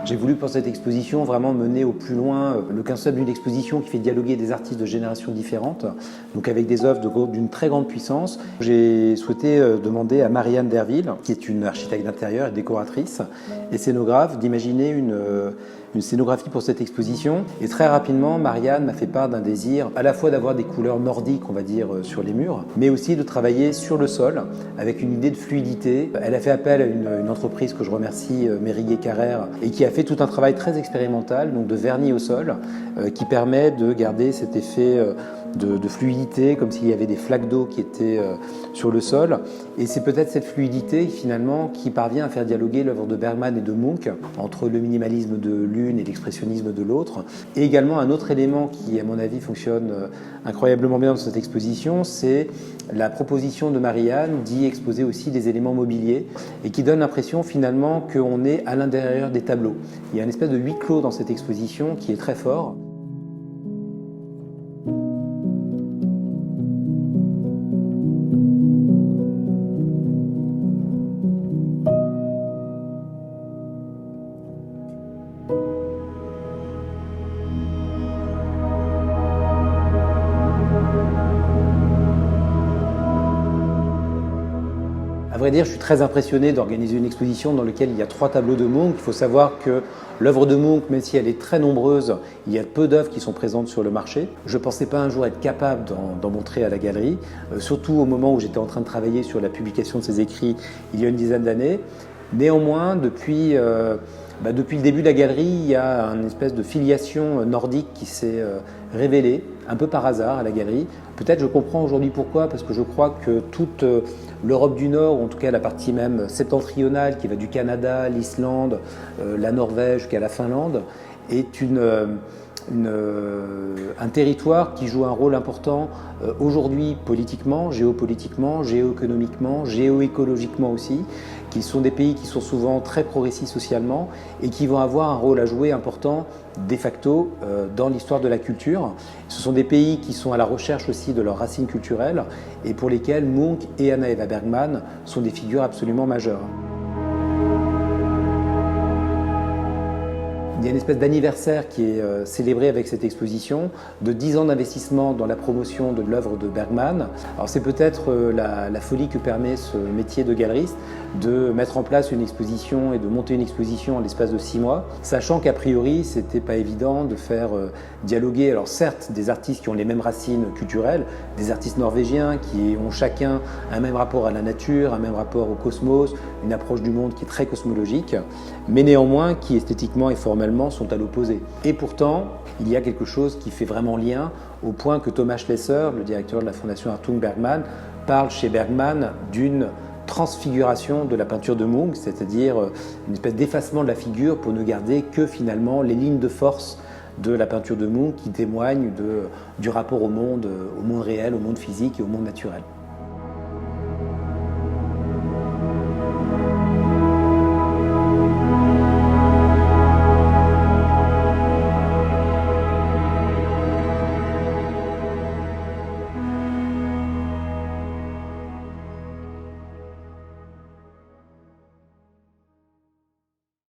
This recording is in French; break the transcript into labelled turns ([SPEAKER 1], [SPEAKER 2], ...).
[SPEAKER 1] J'ai voulu pour cette exposition vraiment mener au plus loin le concept d'une exposition qui fait dialoguer des artistes de générations différentes, donc avec des œuvres d'une très grande puissance. J'ai souhaité demander à Marianne Derville, qui est une architecte d'intérieur et décoratrice et scénographe, d'imaginer une scénographie pour cette exposition. Et très rapidement, Marianne m'a fait part d'un désir à la fois d'avoir des couleurs nordiques, on va dire, sur les murs, mais aussi de travailler sur le sol avec une idée de fluidité. Elle a fait appel à une entreprise que je remercie, Mériguet Carrère, et qui a fait tout un travail très expérimental, donc de vernis au sol, qui permet de garder cet effet de fluidité, comme s'il y avait des flaques d'eau qui étaient sur le sol. Et c'est peut-être cette fluidité, finalement, qui parvient à faire dialoguer l'œuvre de Bergman et de Munch, entre le minimalisme de l'une et l'expressionnisme de l'autre. Et également, un autre élément qui, à mon avis, fonctionne incroyablement bien dans cette exposition, c'est la proposition de Marianne d'y exposer aussi des éléments mobiliers et qui donne l'impression, finalement, qu'on est à l'intérieur des tableaux. Il y a une espèce de huis clos dans cette exposition qui est très fort. À vrai dire, je suis très impressionné d'organiser une exposition dans laquelle il y a 3 tableaux de Munch. Il faut savoir que l'œuvre de Munch, même si elle est très nombreuse, il y a peu d'œuvres qui sont présentes sur le marché. Je ne pensais pas un jour être capable d'en montrer à la galerie, surtout au moment où j'étais en train de travailler sur la publication de ces écrits il y a une dizaine d'années. Néanmoins, depuis le début de la galerie, il y a une espèce de filiation nordique qui s'est révélée, un peu par hasard à la galerie. Peut-être je comprends aujourd'hui pourquoi, parce que je crois que toute l'Europe du Nord, ou en tout cas la partie même septentrionale qui va du Canada, l'Islande, la Norvège jusqu'à la Finlande, est un territoire qui joue un rôle important aujourd'hui politiquement, géopolitiquement, géoéconomiquement, géoécologiquement aussi, qui sont des pays qui sont souvent très progressistes socialement et qui vont avoir un rôle à jouer important de facto dans l'histoire de la culture. Ce sont des pays qui sont à la recherche aussi de leurs racines culturelles et pour lesquels Munch et Anna Eva Bergman sont des figures absolument majeures. Il y a une espèce d'anniversaire qui est célébré avec cette exposition de 10 ans d'investissement dans la promotion de l'œuvre de Bergman. Alors c'est peut-être la folie que permet ce métier de galeriste de mettre en place une exposition et de monter une exposition en l'espace de 6 mois, sachant qu'a priori c'était pas évident de faire dialoguer, alors certes des artistes qui ont les mêmes racines culturelles, des artistes norvégiens qui ont chacun un même rapport à la nature, un même rapport au cosmos, une approche du monde qui est très cosmologique, mais néanmoins qui esthétiquement et formellement sont à l'opposé. Et pourtant, il y a quelque chose qui fait vraiment lien au point que Thomas Schlesser, le directeur de la fondation Artung Bergman, parle chez Bergman d'une transfiguration de la peinture de Munch, c'est-à-dire une espèce d'effacement de la figure pour ne garder que finalement les lignes de force de la peinture de Munch qui témoignent du rapport au monde réel, au monde physique et au monde naturel.